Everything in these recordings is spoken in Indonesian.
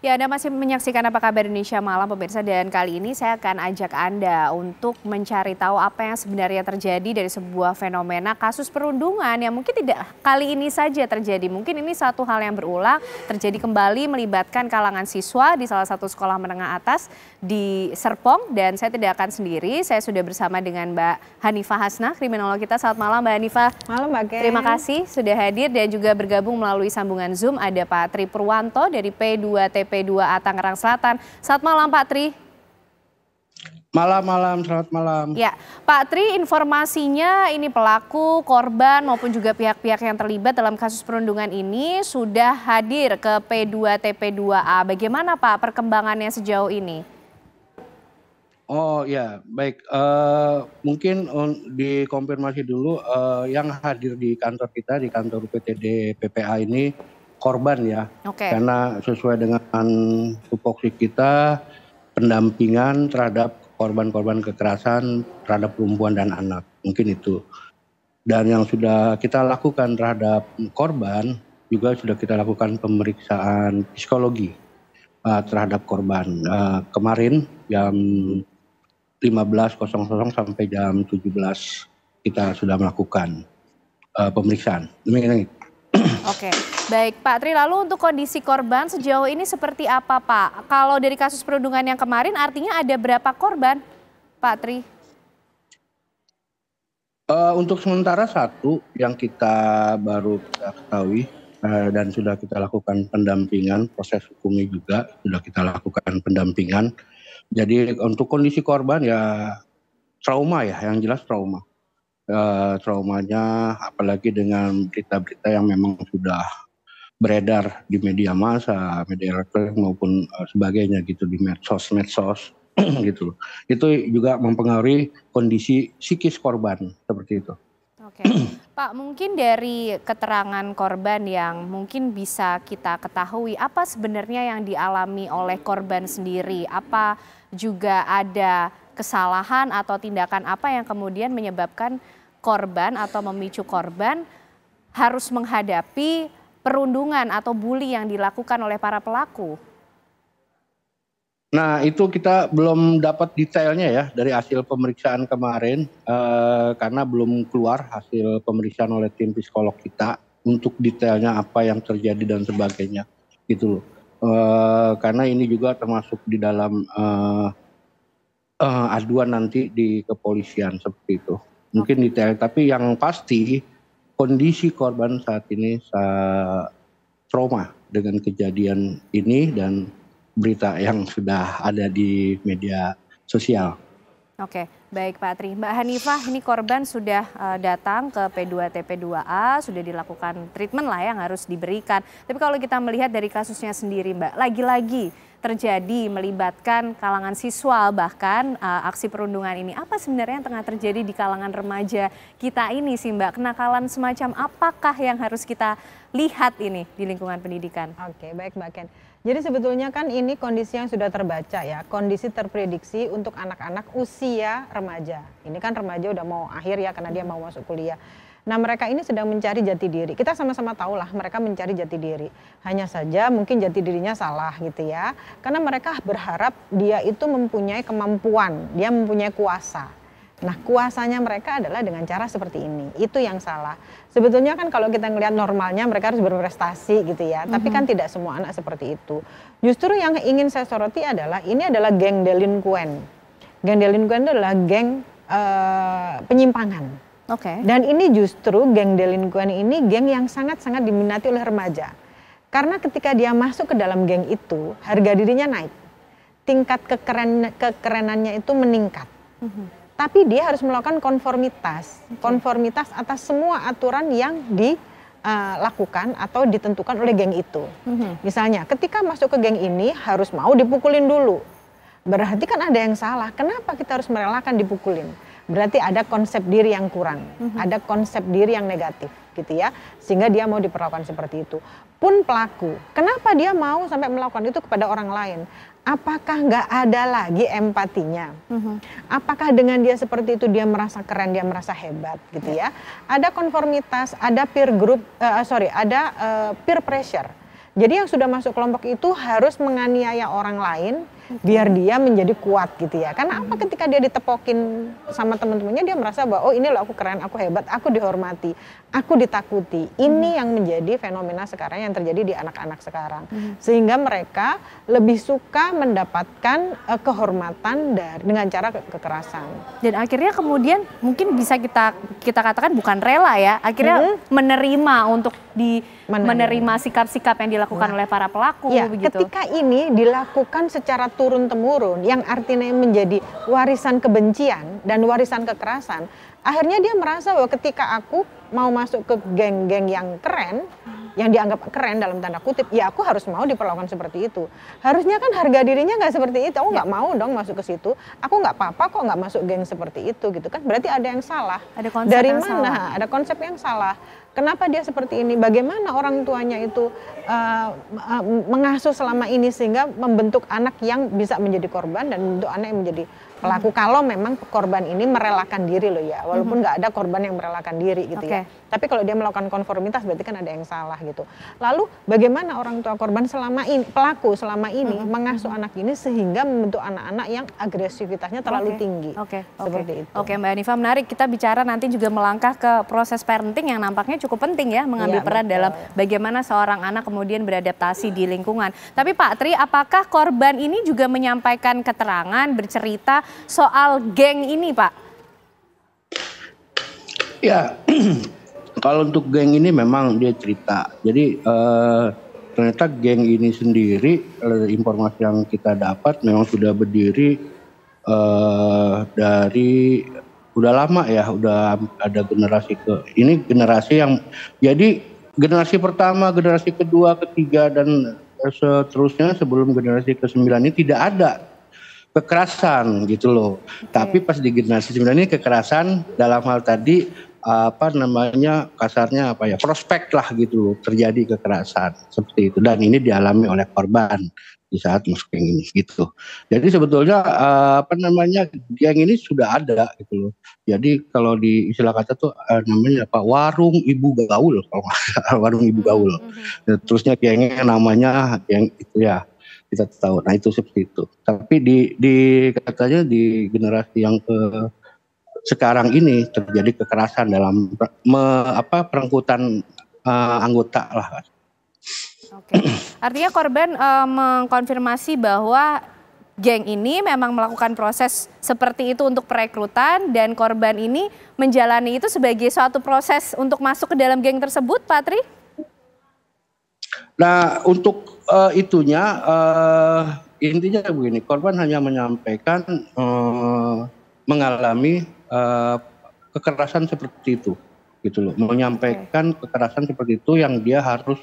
Ya, Anda masih menyaksikan Apa Kabar Indonesia Malam, pemirsa, dan kali ini saya akan ajak Anda untuk mencari tahu apa yang sebenarnya terjadi dari sebuah fenomena kasus perundungan yang mungkin tidak kali ini saja terjadi. Mungkin ini satu hal yang berulang, terjadi kembali melibatkan kalangan siswa di salah satu sekolah menengah atas di Serpong, dan saya tidak akan sendiri. Saya sudah bersama dengan Mbak Hanifah Hasnah, kriminolog kita. Selamat malam, Mbak Hanifah. Malam, Mbak Ken. Terima kasih sudah hadir, dan juga bergabung melalui sambungan Zoom ada Pak Tri Purwanto dari P2TP2A Tangerang Selatan. Selamat malam, Pak Tri. Malam, selamat malam. Ya, Pak Tri, informasinya ini pelaku, korban maupun juga pihak-pihak yang terlibat dalam kasus perundungan ini sudah hadir ke P2TP2A. Bagaimana Pak perkembangannya sejauh ini? Oh ya, baik. Mungkin dikonfirmasi dulu yang hadir di kantor kita, di kantor PTD PPA ini korban ya. Oke. Karena sesuai dengan tupoksi kita, pendampingan terhadap korban-korban kekerasan terhadap perempuan dan anak. Mungkin itu. Dan yang sudah kita lakukan terhadap korban, juga sudah kita lakukan pemeriksaan psikologi terhadap korban. Kemarin jam 15.00 sampai jam 17 kita sudah melakukan pemeriksaan. Demikian. Oke, baik Pak Tri, lalu untuk kondisi korban sejauh ini seperti apa Pak? Kalau dari kasus perundungan yang kemarin artinya ada berapa korban Pak Tri? Untuk sementara satu yang kita baru ketahui dan sudah kita lakukan pendampingan, proses hukumnya juga sudah kita lakukan pendampingan. Jadi untuk kondisi korban ya trauma ya, yang jelas trauma. Traumanya apalagi dengan berita-berita yang memang sudah beredar di media massa, media elektronik maupun sebagainya gitu di medsos gitu. Itu juga mempengaruhi kondisi psikis korban seperti itu. Oke, Pak, mungkin dari keterangan korban yang mungkin bisa kita ketahui, apa sebenarnya yang dialami oleh korban sendiri? Apa juga ada kesalahan atau tindakan apa yang kemudian menyebabkan korban atau memicu korban harus menghadapi perundungan atau bully yang dilakukan oleh para pelaku? Nah, itu kita belum dapat detailnya ya dari hasil pemeriksaan kemarin karena belum keluar hasil pemeriksaan oleh tim psikolog kita untuk detailnya apa yang terjadi dan sebagainya gitu loh. Karena ini juga termasuk di dalam aduan nanti di kepolisian seperti itu. Mungkin detail, tapi yang pasti kondisi korban saat ini trauma dengan kejadian ini dan berita yang sudah ada di media sosial. Oke, baik Pak Tri. Mbak Hanifah, ini korban sudah datang ke P2TP2A, sudah dilakukan treatment lah yang harus diberikan. Tapi kalau kita melihat dari kasusnya sendiri Mbak, lagi-lagi terjadi melibatkan kalangan siswa, bahkan aksi perundungan ini. Apa sebenarnya yang tengah terjadi di kalangan remaja kita ini sih Mbak? Kenakalan semacam apakah yang harus kita lihat ini di lingkungan pendidikan? Oke, baik Mbak Ken. Jadi sebetulnya kan ini kondisi yang sudah terbaca ya, kondisi terprediksi untuk anak-anak usia remaja. Ini kan remaja udah mau akhir ya karena dia mau masuk kuliah. Nah mereka ini sedang mencari jati diri. Kita sama-sama tahu lah mereka mencari jati diri. Hanya saja mungkin jati dirinya salah gitu ya. Karena mereka berharap dia itu mempunyai kemampuan, dia mempunyai kuasa. Nah kuasanya mereka adalah dengan cara seperti ini. Itu yang salah. Sebetulnya kan kalau kita ngelihat normalnya mereka harus berprestasi gitu ya. Tapi kan tidak semua anak seperti itu. Justru yang ingin saya soroti adalah ini adalah geng delinquen. Geng delinquen itu adalah geng penyimpangan. Oke. Dan ini justru geng delinquen ini geng yang sangat-sangat diminati oleh remaja. Karena ketika dia masuk ke dalam geng itu, harga dirinya naik. Tingkat kekerenannya itu meningkat. Tapi dia harus melakukan konformitas atas semua aturan yang dilakukan atau ditentukan oleh geng itu. Misalnya ketika masuk ke geng ini harus mau dipukulin dulu. Berarti kan ada yang salah. Kenapa kita harus merelakan dipukulin? Berarti ada konsep diri yang kurang, ada konsep diri yang negatif gitu ya. Sehingga dia mau diperlakukan seperti itu. Pun pelaku, kenapa dia mau sampai melakukan itu kepada orang lain? Apakah nggak ada lagi empatinya? Apakah dengan dia seperti itu dia merasa keren, dia merasa hebat gitu ya? Ada konformitas, ada peer group, ada peer pressure. Jadi yang sudah masuk kelompok itu harus menganiaya orang lain biar dia menjadi kuat gitu ya. Karena apa, ketika dia ditepokin sama teman-temannya, dia merasa bahwa oh ini loh aku keren, aku hebat, aku dihormati, aku ditakuti. Ini yang menjadi fenomena sekarang yang terjadi di anak-anak sekarang. Sehingga mereka lebih suka mendapatkan kehormatan dengan cara kekerasan. Dan akhirnya kemudian mungkin bisa kita katakan bukan rela ya, akhirnya menerima untuk menerima sikap-sikap yang dilakukan oleh para pelaku ya, begitu. Ketika ini dilakukan secara turun-temurun yang artinya menjadi warisan kebencian dan warisan kekerasan, akhirnya dia merasa bahwa ketika aku mau masuk ke geng-geng yang keren, yang dianggap keren dalam tanda kutip, ya aku harus mau diperlakukan seperti itu. Harusnya kan harga dirinya nggak seperti itu. Aku nggak mau dong masuk ke situ. Aku nggak apa-apa kok nggak masuk geng seperti itu gitu kan. Berarti ada yang salah. Ada konsep dari yang mana? salah. Ada konsep yang salah. Kenapa dia seperti ini? Bagaimana orang tuanya itu mengasuh selama ini sehingga membentuk anak yang bisa menjadi korban dan membentuk anak yang menjadi pelaku. Kalau memang korban ini merelakan diri loh ya, walaupun nggak ada korban yang merelakan diri gitu ya. Tapi kalau dia melakukan konformitas berarti kan ada yang salah gitu. Lalu bagaimana orang tua korban selama ini, pelaku selama ini mengasuh anak ini sehingga membentuk anak-anak yang agresivitasnya terlalu tinggi. Seperti itu. Oke, Mbak Hanifa, menarik. Kita bicara nanti juga melangkah ke proses parenting yang nampaknya cukup penting ya, mengambil peran dalam bagaimana seorang anak kemudian beradaptasi di lingkungan. Tapi Pak Tri, apakah korban ini juga menyampaikan keterangan, bercerita soal geng ini, Pak? Ya, kalau untuk geng ini memang dia cerita. Jadi ternyata geng ini sendiri, informasi yang kita dapat memang sudah berdiri dari udah lama ya, udah ada generasi ini generasi yang jadi generasi pertama, generasi kedua, ketiga dan seterusnya sebelum generasi ke-9 ini tidak ada kekerasan gitu loh. Tapi pas di generasi 9 ini kekerasan dalam hal tadi kasarnya prospek lah gitu loh, terjadi kekerasan seperti itu, dan ini dialami oleh korban di saat masuk geng ini gitu. Jadi sebetulnya geng ini sudah ada gitu loh. Jadi kalau di istilah kata tuh namanya warung ibu gaul, kalau nggak salah, warung ibu gaul. Terusnya gengnya namanya geng itu ya, kita tahu. Nah itu seperti itu. Tapi katanya di generasi yang sekarang ini terjadi kekerasan dalam perengkutan anggota lah. Artinya korban mengkonfirmasi bahwa geng ini memang melakukan proses seperti itu untuk perekrutan dan korban ini menjalani itu sebagai suatu proses untuk masuk ke dalam geng tersebut, Pak Tri? Nah untuk intinya begini, korban hanya menyampaikan mengalami kekerasan seperti itu, gitu loh. Menyampaikan kekerasan seperti itu yang dia harus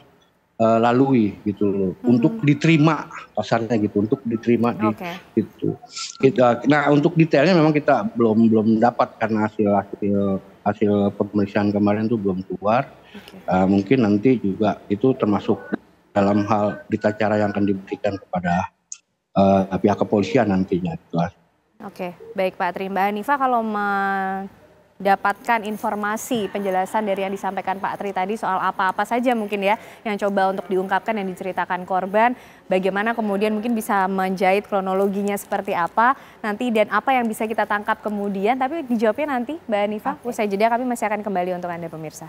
lalui gitu loh, untuk diterima pasarnya gitu, untuk diterima di itu. Nah untuk detailnya memang kita belum dapat karena hasil pemeriksaan kemarin itu belum keluar. Mungkin nanti juga itu termasuk dalam hal berita acara yang akan diberikan kepada pihak kepolisian nantinya. Oke, baik Pak Tri. Mbak Hanifa, kalau mendapatkan informasi penjelasan dari yang disampaikan Pak Tri tadi soal apa-apa saja mungkin ya yang coba untuk diungkapkan yang diceritakan korban, bagaimana kemudian mungkin bisa menjahit kronologinya seperti apa nanti dan apa yang bisa kita tangkap kemudian, tapi dijawabnya nanti Mbak Hanifa. Usai jeda kami masih akan kembali untuk Anda pemirsa.